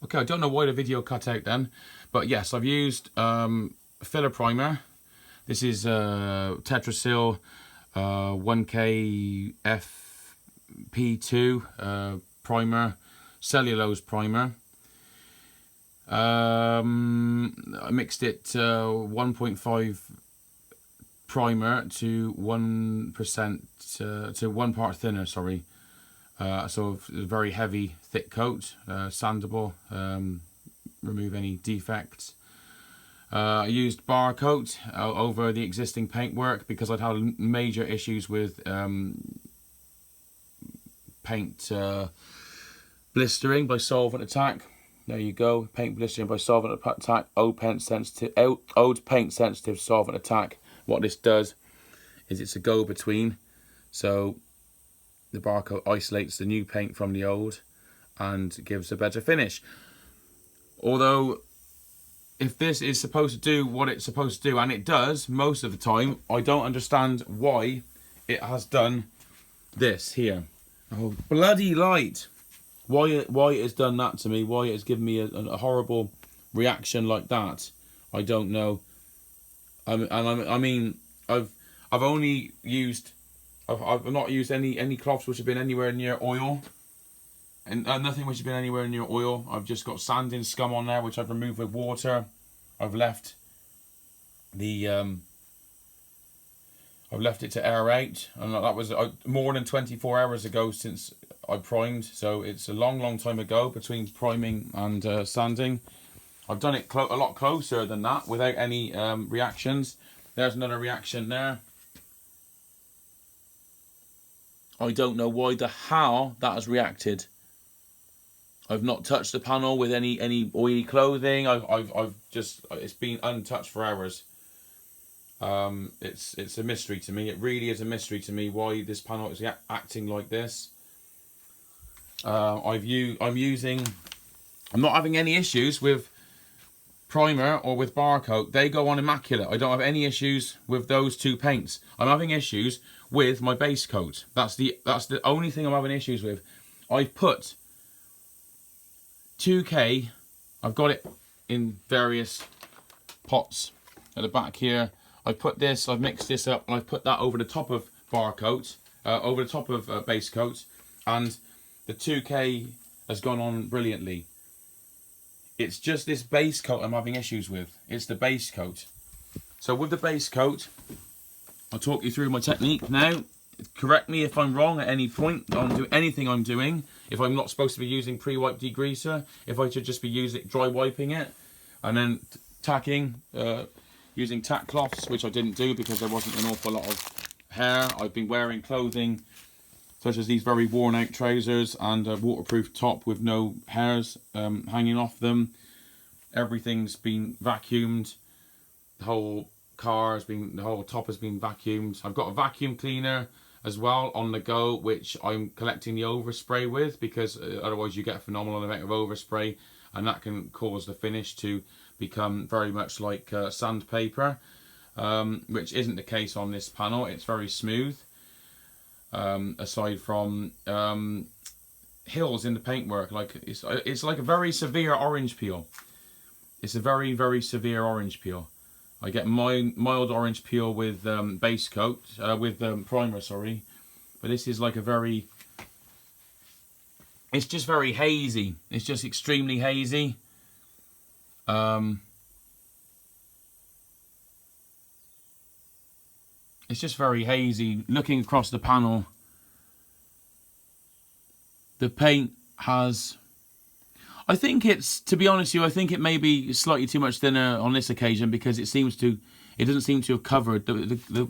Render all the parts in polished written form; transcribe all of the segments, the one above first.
Okay, I don't know why the video cut out then, but yes, I've used filler primer. This is Tetrasil 1K FP2 primer, cellulose primer. I mixed it 1.5 primer to 1% to 1 part thinner, sorry. So a very heavy, thick coat, sandable, remove any defects. I used Basecoat over the existing paintwork because I'd had major issues with paint blistering by solvent attack. There you go, paint blistering by solvent attack, old paint sensitive solvent attack. What this does is it's a go-between, so the Basecoat isolates the new paint from the old and gives a better finish. Although, if this is supposed to do what it's supposed to do, and it does most of the time, I don't understand why it has done this here. Oh, bloody light! Why it has done that to me? Why it has given me a horrible reaction like that? I don't know. I mean, I've only used. I've not used any cloths which have been anywhere near oil, and nothing which has been anywhere near oil. I've just got sanding scum on there, which I've removed with water. I've left the I've left it to air out, and that was more than 24 hours ago since I primed. So it's a long time ago between priming and sanding. I've done it a lot closer than that without any reactions. There's another reaction there. I don't know why the hell that has reacted. I've not touched the panel with any oily clothing. I've just, it's been untouched for hours. It's a mystery to me. It really is a mystery to me why this panel is acting like this. I'm not having any issues with primer or with Basecoat. They go on immaculate. I don't have any issues with those two paints. I'm having issues with my Basecoat. That's the only thing I'm having issues with. I've put 2K, I've got it in various pots at the back here. I've put this, I've mixed this up, and I've put that over the top of Basecoat, over the top of Basecoat, and the 2K has gone on brilliantly. It's just this Basecoat I'm having issues with. It's the Basecoat. So with the Basecoat, I'll talk you through my technique now. Correct me if I'm wrong at any point on anything I'm doing. If I'm not supposed to be using pre-wipe degreaser, if I should just be dry wiping it, and then tacking, using tack cloths, which I didn't do because there wasn't an awful lot of hair. I've been wearing clothing such as these very worn out trousers and a waterproof top with no hairs hanging off them. Everything's been vacuumed. The whole the whole top has been vacuumed. I've got a vacuum cleaner as well on the go, which I'm collecting the overspray with, because otherwise you get a phenomenal amount of overspray, and that can cause the finish to become very much like sandpaper, which isn't the case on this panel. It's very smooth, aside from hills in the paintwork. Like it's like a very severe orange peel. It's a very severe orange peel. I get mild orange peel with Basecoat, with primer, sorry. But this is like a very, it's just very hazy. It's just extremely hazy. It's just very hazy. Looking across the panel, the paint has, I think it's, to be honest with you, I think it may be slightly too much thinner on this occasion, because it doesn't seem to have covered, the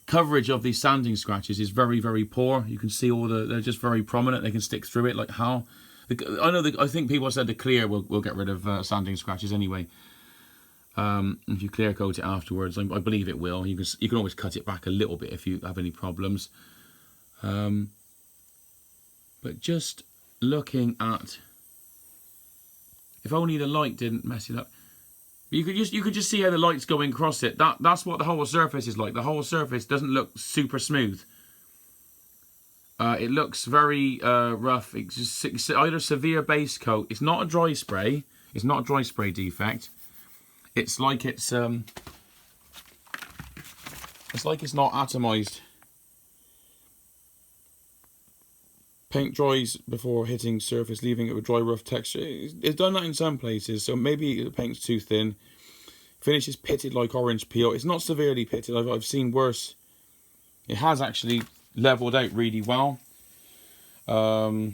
coverage of these sanding scratches is very poor. You can see they're just very prominent. They can stick through it like how. I think people said the clear will get rid of sanding scratches anyway. If you clear coat it afterwards, I believe it will. You can always cut it back a little bit if you have any problems. But just looking at, if only the light didn't mess it up. You could just see how the light's going across it. That's what the whole surface is like. The whole surface doesn't look super smooth. It looks very rough. It's either severe base coat. It's not a dry spray. It's not a dry spray defect. It's like it's not atomized. Paint dries before hitting surface, leaving it with dry, rough texture. It's done that in some places, so maybe the paint's too thin. Finish is pitted like orange peel. It's not severely pitted. I've seen worse. It has actually leveled out really well. But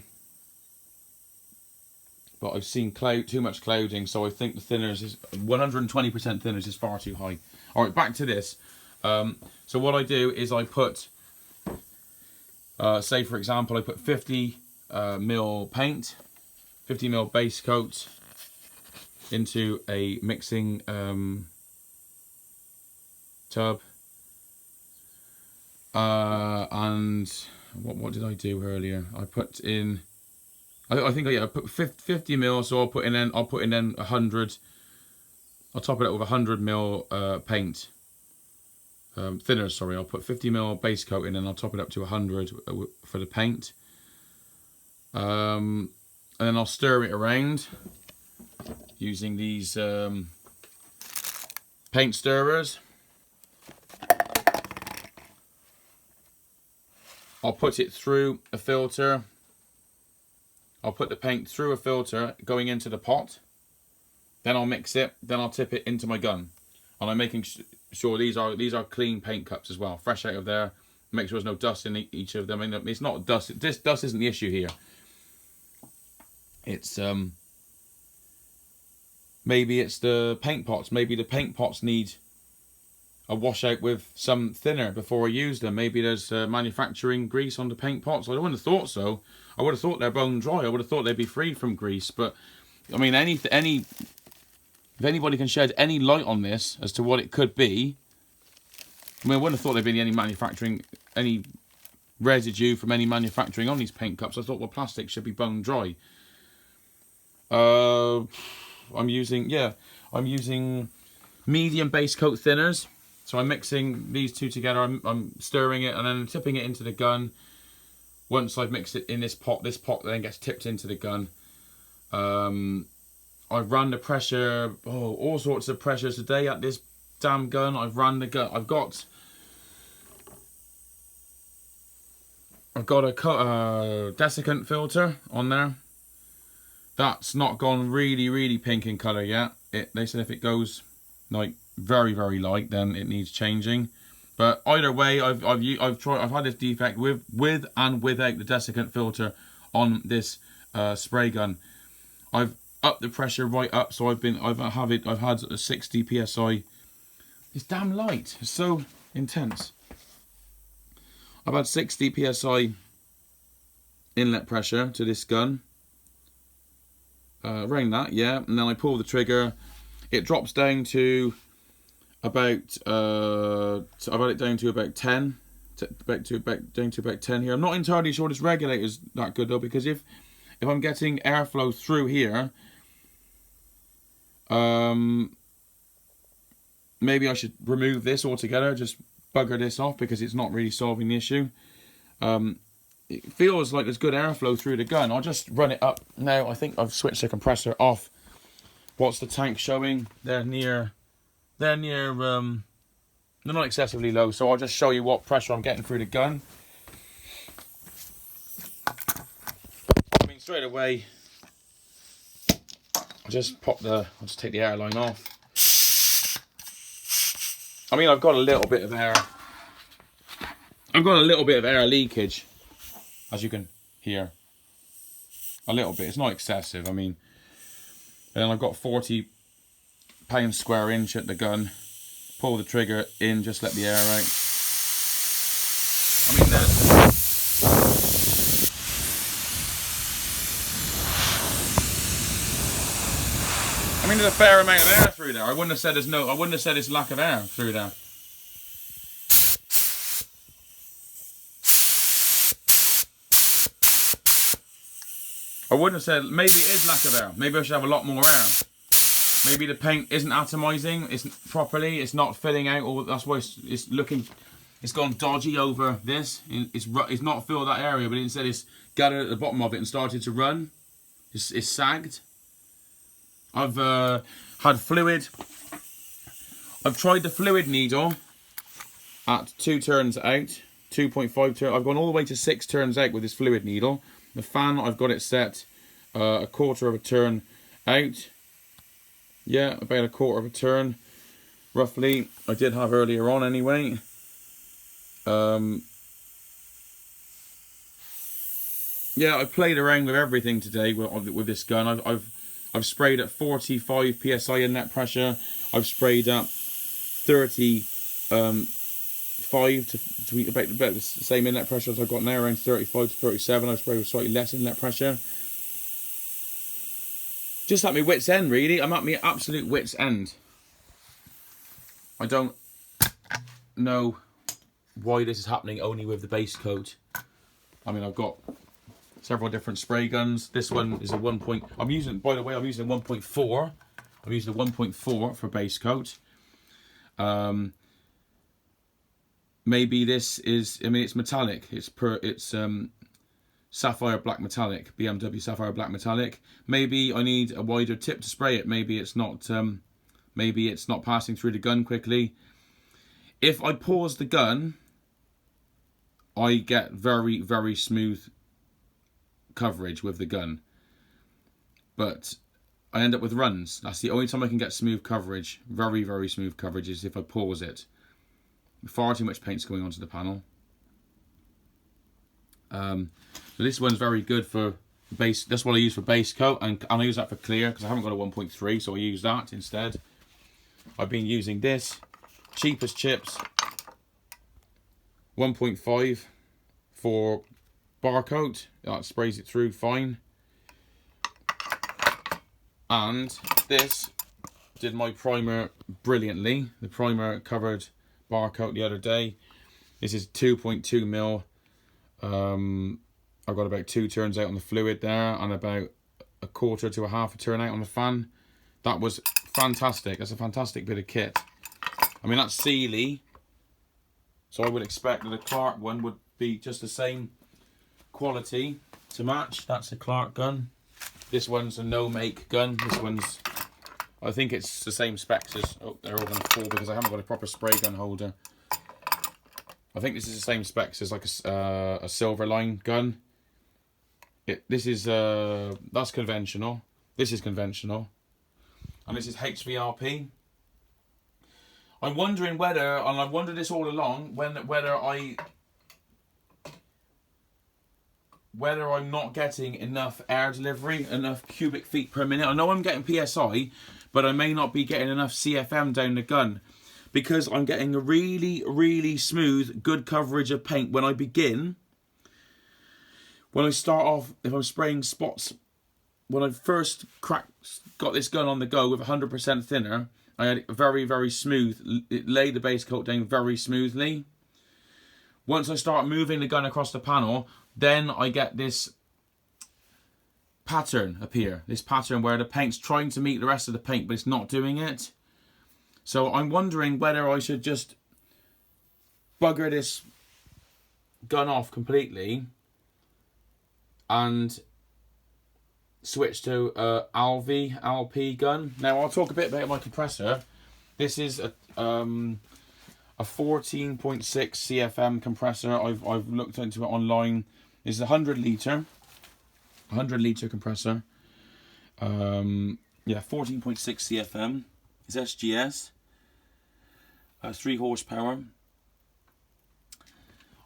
I've seen too much clouding, so I think the thinners is 120% thinners is far too high. All right, back to this. So what I do is I put, say for example, I put 50 mil paint, 50 mil base coat into a mixing tub. And what did I do earlier? I put in, I think I put 50 mil, so I'll put in then 100. I'll top it up with 100 mil paint. Thinner, sorry. I'll put 50 mil base coat in and I'll top it up to 100 for the paint. And then I'll stir it around using these paint stirrers. I'll put it through a filter. I'll put the paint through a filter going into the pot. Then I'll mix it. Then I'll tip it into my gun. And I'm making sure these are clean paint cups as well, fresh out of there. Make sure there's no dust in each of them. I mean, it's not dust. This dust isn't the issue here. It's maybe it's the paint pots. Maybe the paint pots need a washout with some thinner before I use them. Maybe there's manufacturing grease on the paint pots. I wouldn't have thought so. I would have thought they're bone dry. I would have thought they'd be free from grease. But I mean, if anybody can shed any light on this as to what it could be, I mean, I wouldn't have thought there'd be any residue from any manufacturing on these paint cups. I thought, well, plastic should be bone dry. I'm using medium base coat thinners. So I'm mixing these two together. I'm stirring it and then tipping it into the gun. Once I've mixed it in this pot then gets tipped into the gun. I've run the pressure, all sorts of pressures today at this damn gun. I've run the gun. I've got a desiccant filter on there. That's not gone really pink in colour yet. They said if it goes like very light, then it needs changing. But either way, I've had this defect with and without the desiccant filter on this spray gun. I've upped the pressure right up, so I've had a 60 psi. It's damn light. It's so intense. I've had 60 psi inlet pressure to this gun. Around that, yeah, and then I pull the trigger. It drops down to about I've had it down to about 10, down to about 10 here. I'm not entirely sure this regulator's that good though, because if I'm getting airflow through here, maybe I should remove this altogether, just bugger this off, because it's not really solving the issue. It feels like there's good airflow through the gun. I'll just run it up now. I think I've switched the compressor off. What's the tank showing? They're not excessively low, so I'll just show you what pressure I'm getting through the gun. I mean, straight away, I'll just take the airline off. I mean, I've got a little bit of air. I've got a little bit of air leakage, as you can hear. A little bit. It's not excessive. I mean, then I've got 40 pounds square inch at the gun. Pull the trigger in, just let the air out. I mean, there's a fair amount of air through there. I wouldn't have said there's lack of air through there. I wouldn't have said, maybe it is lack of air. Maybe I should have a lot more air. Maybe the paint isn't atomizing properly. It's not filling out, or that's why it's looking It's gone dodgy over this. It's not filled that area, but instead it's gathered at the bottom of it and started to run. It's sagged. I've had fluid. I've tried the fluid needle at 2 turns out, 2.5 turns. I've gone all the way to 6 turns out with this fluid needle. The fan, I've got it set a quarter of a turn out. Yeah, about a quarter of a turn, roughly. I did have earlier on anyway. Yeah, I played around with everything today with this gun. I've sprayed at 45 psi inlet pressure. I've sprayed at 35 to about the same inlet pressure as I've got now, around 35 to 37. I've sprayed with slightly less inlet pressure. Just at my wit's end, really. I'm at my absolute wit's end. I don't know why this is happening only with the base coat. I mean, I've got several different spray guns. This one is a 1. I'm using, by the way, I'm using 1.4. I'm using a 1.4 for base coat. Maybe this is, I mean, it's metallic. It's Sapphire Black Metallic, BMW Sapphire Black Metallic. Maybe I need a wider tip to spray it. Maybe it's not passing through the gun quickly. If I pause the gun, I get very, very smooth coverage with the gun. But I end up with runs. That's the only time I can get smooth coverage, very, very smooth coverage, is if I pause it. Far too much paint's going onto the panel. So this one's very good for base. That's what I use for base coat, and I use that for clear because I haven't got a 1.3, so I use that instead. I've been using this cheap as chips 1.5 for bar coat. That sprays it through fine. And this did my primer brilliantly. The primer covered bar coat the other day. This is 2.2 mil. I've got about 2 turns out on the fluid there and about a quarter to a half a turn out on the fan. That was fantastic. That's a fantastic bit of kit. I mean, that's Sealy, so I would expect that the Clark one would be just the same quality to match. That's a Clark gun. This one's a no-make gun. This one's, I think it's the same specs as, oh, they're all going to fall because I haven't got a proper spray gun holder. I think this is the same specs as like a Silverline gun. This is that's conventional. This is conventional, and this is HVRP. I'm wondering whether, and I've wondered this all along, whether I'm not getting enough air delivery, enough cubic feet per minute. I know I'm getting PSI, but I may not be getting enough CFM down the gun, because I'm getting a really, really smooth, good coverage of paint when I begin. When I start off, if I'm spraying spots, when I first got this gun on the go with 100% thinner, I had it very, very smooth. It laid the base coat down very smoothly. Once I start moving the gun across the panel, then I get this pattern appear. This pattern where the paint's trying to meet the rest of the paint, but it's not doing it. So I'm wondering whether I should just bugger this gun off completely and switch to a LP gun. Now I'll talk a bit about my compressor. This is a 14.6 CFM compressor. I've looked into it online. It's a 100 litre compressor. Yeah, 14.6 CFM. It's SGS. 3 horsepower.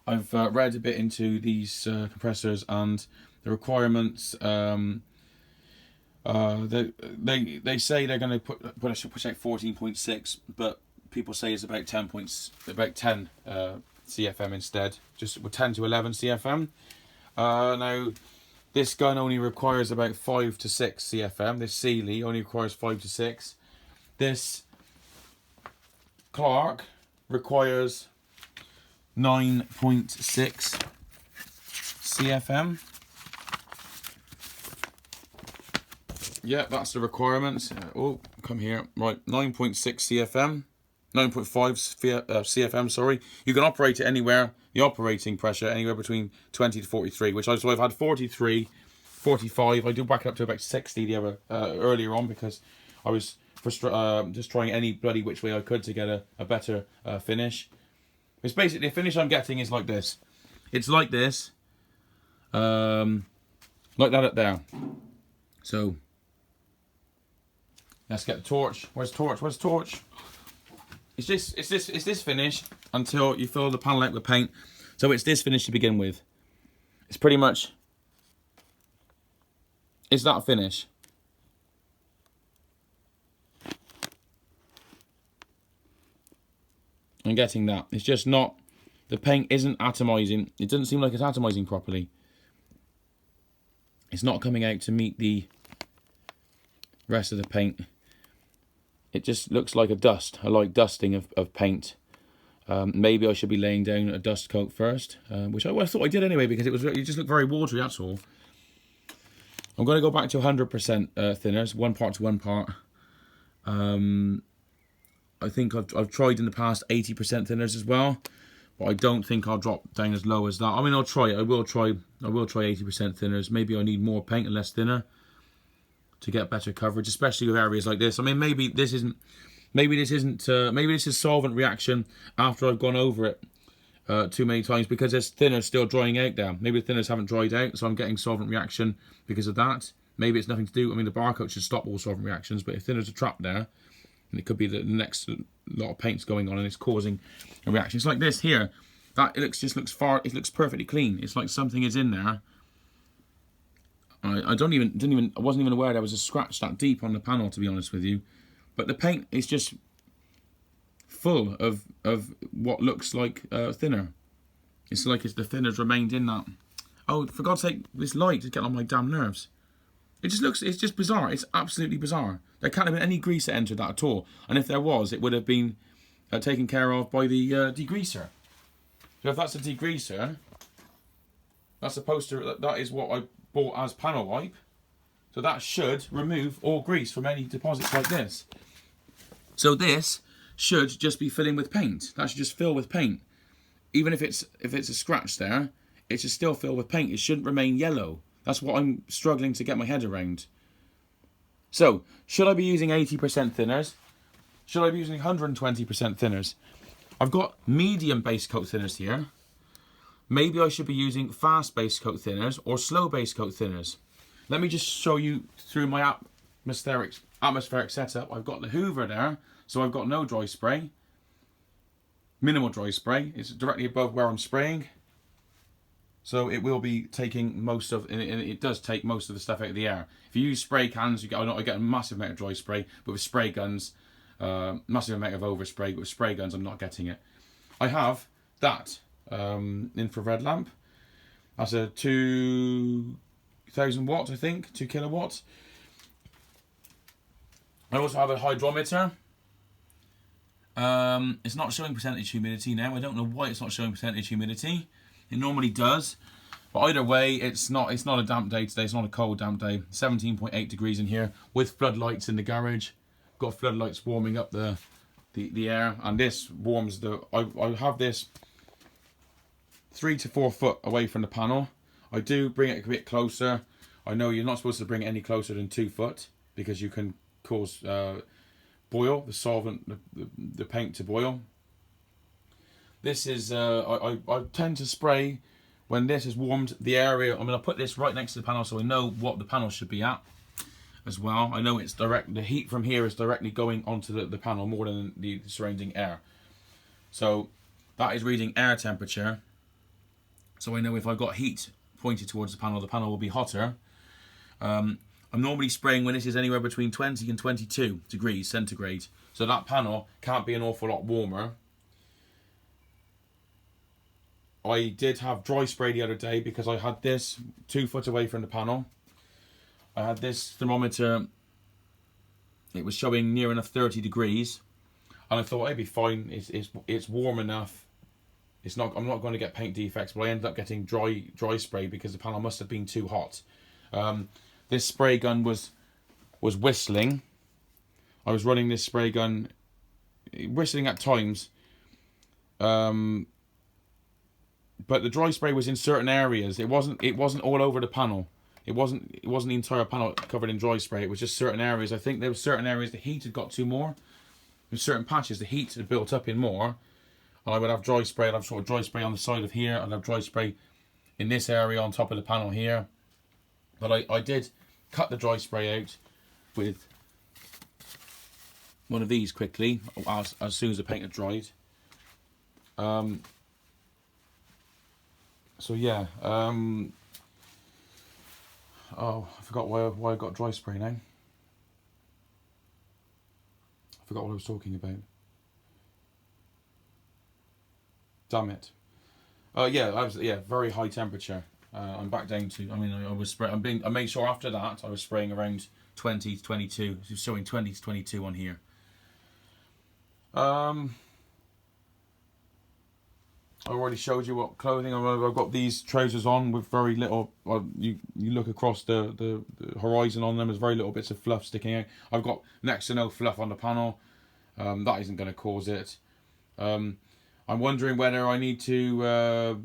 I've read a bit into these compressors and the requirements. They say they're going to push out 14.6, but people say it's about 10 CFM instead, just with 10 to 11 CFM. Now, this gun only requires about 5 to 6 CFM. This Sealy only requires 5 to 6. This Clark requires 9.6 CFM. Yeah, that's the requirements. Oh, come here. Right, 9.6 CFM. 9.5 CFM, sorry. You can operate it anywhere, the operating pressure, anywhere between 20 to 43, which I've had 43, 45. I did back it up to about 60 the other earlier on because I was just trying any bloody which way I could to get a better finish. It's basically, the finish I'm getting is like this. It's like this. Like that up there. So, let's get the torch. Where's torch? Where's torch? It's this finish until you fill the panel out with paint. So it's this finish to begin with. It's pretty much, it's that finish. I'm getting that. It's just not, the paint isn't atomizing. It doesn't seem like it's atomizing properly. It's not coming out to meet the rest of the paint. It just looks like a dust, a light dusting of paint. Maybe I should be laying down a dust coat first, which I thought I did anyway because it just looked very watery, that's all. I'm going to go back to 100% thinners, 1 part to 1 part. I think I've tried in the past 80% thinners as well, but I don't think I'll drop down as low as that. I mean, I'll try it. I will try 80% thinners. Maybe I need more paint and less thinner to get better coverage, especially with areas like this. I mean, maybe this is solvent reaction after I've gone over it too many times because there's thinners still drying out there. Maybe the thinners haven't dried out, so I'm getting solvent reaction because of that. Maybe it's nothing to do. I mean, the Basecoat should stop all solvent reactions, but if thinners are trapped there, and it could be that the next lot of paint's going on and it's causing a reaction. It's like this here. It looks perfectly clean. It's like something is in there. I wasn't even aware there was a scratch that deep on the panel, to be honest with you. But the paint is just full of what looks like thinner. It's like the thinner's remained in that. Oh, for God's sake, this light is getting on my damn nerves. It's just bizarre. It's absolutely bizarre. There can't have been any grease that entered that at all. And if there was, it would have been taken care of by the degreaser. So if that's a degreaser, that's supposed to, that is what I bought as panel wipe. So that should remove all grease from any deposits like this. So this should just be filling with paint. That should just fill with paint. Even if it's a scratch there, it should still fill with paint. It shouldn't remain yellow. That's what I'm struggling to get my head around. So, should I be using 80% thinners? Should I be using 120% thinners? I've got medium Basecoat thinners here. Maybe I should be using fast Basecoat thinners or slow Basecoat thinners. Let me just show you through my atmospheric setup. I've got the Hoover there, so I've got no dry spray. Minimal dry spray. It's directly above where I'm spraying. So it will be taking most of, and it does take most of the stuff out of the air. If you use spray cans, I get a massive amount of dry spray, but with spray guns, massive amount of overspray, but with spray guns, I'm not getting it. I have that infrared lamp. That's a 2,000 watts, I think, 2 kilowatts. I also have a hydrometer. It's not showing percentage humidity now. I don't know why it's not showing percentage humidity. It normally does, but either way, it's not a damp day today. It's not a cold, damp day. 17.8 degrees in here with floodlights in the garage. Got floodlights warming up the air, and this warms the. I have this 3 to 4 foot away from the panel. I do bring it a bit closer. I know you're not supposed to bring it any closer than 2 foot because you can cause boil, the solvent, the paint to boil. This is, I tend to spray when this is warmed the area. I mean, I'll put this right next to the panel so I know what the panel should be at as well. I know it's direct, the heat from here is directly going onto the panel more than the surrounding air. So that is reading air temperature. So I know if I've got heat pointed towards the panel will be hotter. I'm normally spraying when this is anywhere between 20 and 22 degrees centigrade. So that panel can't be an awful lot warmer. I did have dry spray the other day because I had this 2 foot away from the panel. I had this thermometer. It was showing near enough 30 degrees. And I thought it'd be fine. It's warm enough. I'm not going to get paint defects, but I ended up getting dry spray because the panel must have been too hot. This spray gun was whistling. I was running this spray gun whistling at times. But the dry spray was in certain areas. It wasn't all over the panel. It wasn't the entire panel covered in dry spray. It was just certain areas. I think there were certain areas the heat had got to more. In certain patches the heat had built up in more. And I would have dry spray. I'd have sort of dry spray on the side of here. I'd have dry spray in this area on top of the panel here. But I did cut the dry spray out with one of these quickly as soon as the paint had dried. So yeah, oh, I forgot why I got dry spray now. I forgot what I was talking about. Damn it. Oh yeah, very high temperature. I'm back down to, I mean, I was spraying, I made sure after that I was spraying around 20 to 22. It's showing 20 to 22 on here. I already showed you what clothing. I've got these trousers on with very little. Well, you look across the horizon on them. There's very little bits of fluff sticking out. I've got next to no fluff on the panel. That isn't going to cause it. I'm wondering whether I need to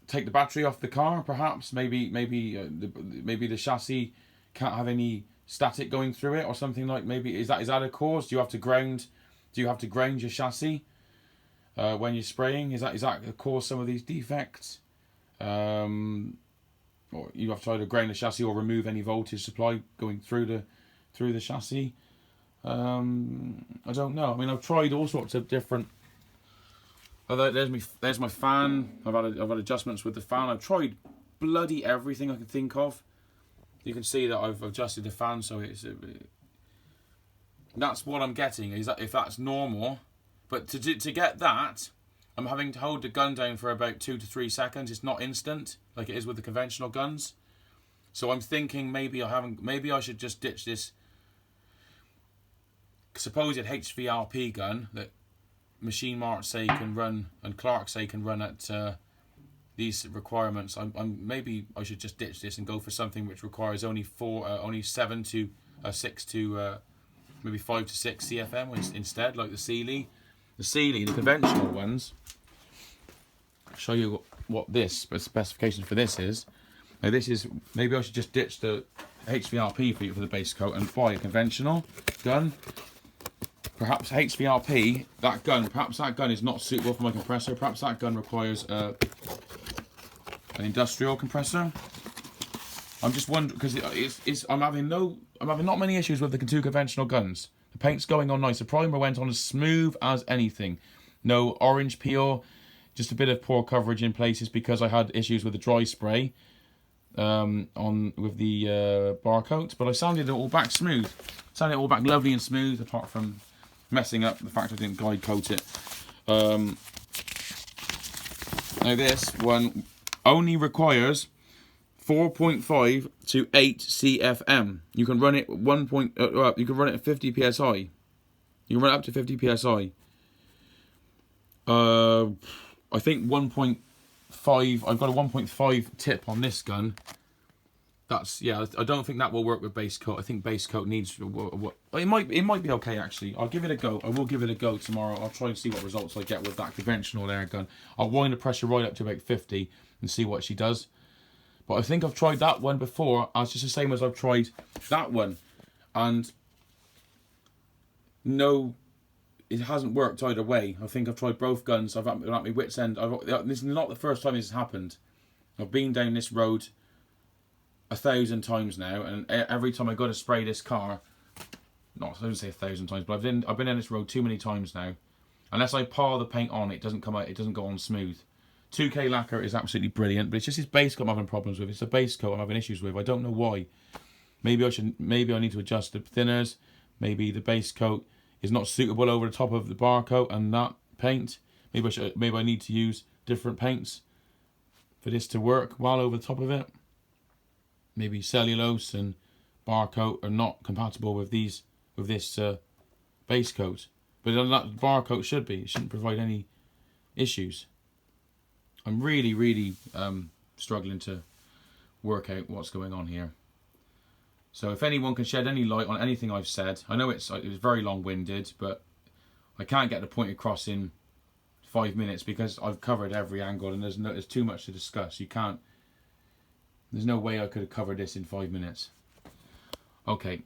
take the battery off the car. Perhaps maybe the chassis can't have any static going through it or something like. Maybe is that a cause? Do you have to ground your chassis? When you're spraying, is that cause some of these defects? Or you have to either ground the chassis or remove any voltage supply going through the chassis. I don't know. I mean, I've tried all sorts of different. There's my fan. I've had adjustments with the fan. I've tried bloody everything I can think of. You can see that I've adjusted the fan, so it's. That's what I'm getting. Is that if that's normal. But to get that, I'm having to hold the gun down for about 2 to 3 seconds. It's not instant like it is with the conventional guns. So I'm thinking maybe I should just ditch this supposed HVRP gun that Machine Mart say can run and Clark say can run at these requirements. Maybe I should just ditch this and go for something which requires only 7 to 6 to maybe 5 to 6 CFM instead, like the Sealy. The conventional ones. I'll show you what this specification for this is. Now this is, maybe I should just ditch the HVRP for the base coat and buy a conventional gun. Perhaps HVRP, perhaps that gun is not suitable for my compressor. Perhaps that gun requires an industrial compressor. I'm just wondering because I'm having not many issues with the 2 conventional guns. The paint's going on nice. The primer went on as smooth as anything. No orange peel, just a bit of poor coverage in places because I had issues with the dry spray with the bar coat. But I sanded it all back smooth. Sanded it all back lovely and smooth, apart from messing up the fact I didn't glide coat it. Now this one only requires 4.5 to 8 CFM. You can run it you can run it at 50 psi. You can run it up to 50 psi. I think 1.5. I've got a 1.5 tip on this gun. That's I don't think that will work with base coat. I think base coat needs. It might be okay actually. I'll give it a go. I will give it a go tomorrow. I'll try and see what results I get with that conventional air gun. I'll wind the pressure right up to about 50 and see what she does. But I think I've tried that one before. It's just the same as I've tried that one, and no, it hasn't worked either way. I think I've tried both guns. I've been at my wit's end. This is not the first time this has happened. I've been down this road 1,000 times now, and every time I go to spray this car, I don't say 1,000 times, but I've been on this road too many times now. Unless I par the paint on, it doesn't come out. It doesn't go on smooth. 2K lacquer is absolutely brilliant, but it's just this base coat I'm having problems with. It's the base coat I'm having issues with. I don't know why. Maybe I need to adjust the thinners. Maybe the base coat is not suitable over the top of the bar coat and that paint. Maybe I need to use different paints for this to work well over the top of it. Maybe cellulose and bar coat are not compatible with this base coat. But that bar coat should be. It shouldn't provide any issues. I'm really struggling to work out what's going on here. So if anyone can shed any light on anything I've said, I know it was very long-winded, but I can't get the point across in 5 minutes because I've covered every angle and there's too much to discuss. There's no way I could have covered this in 5 minutes. Okay,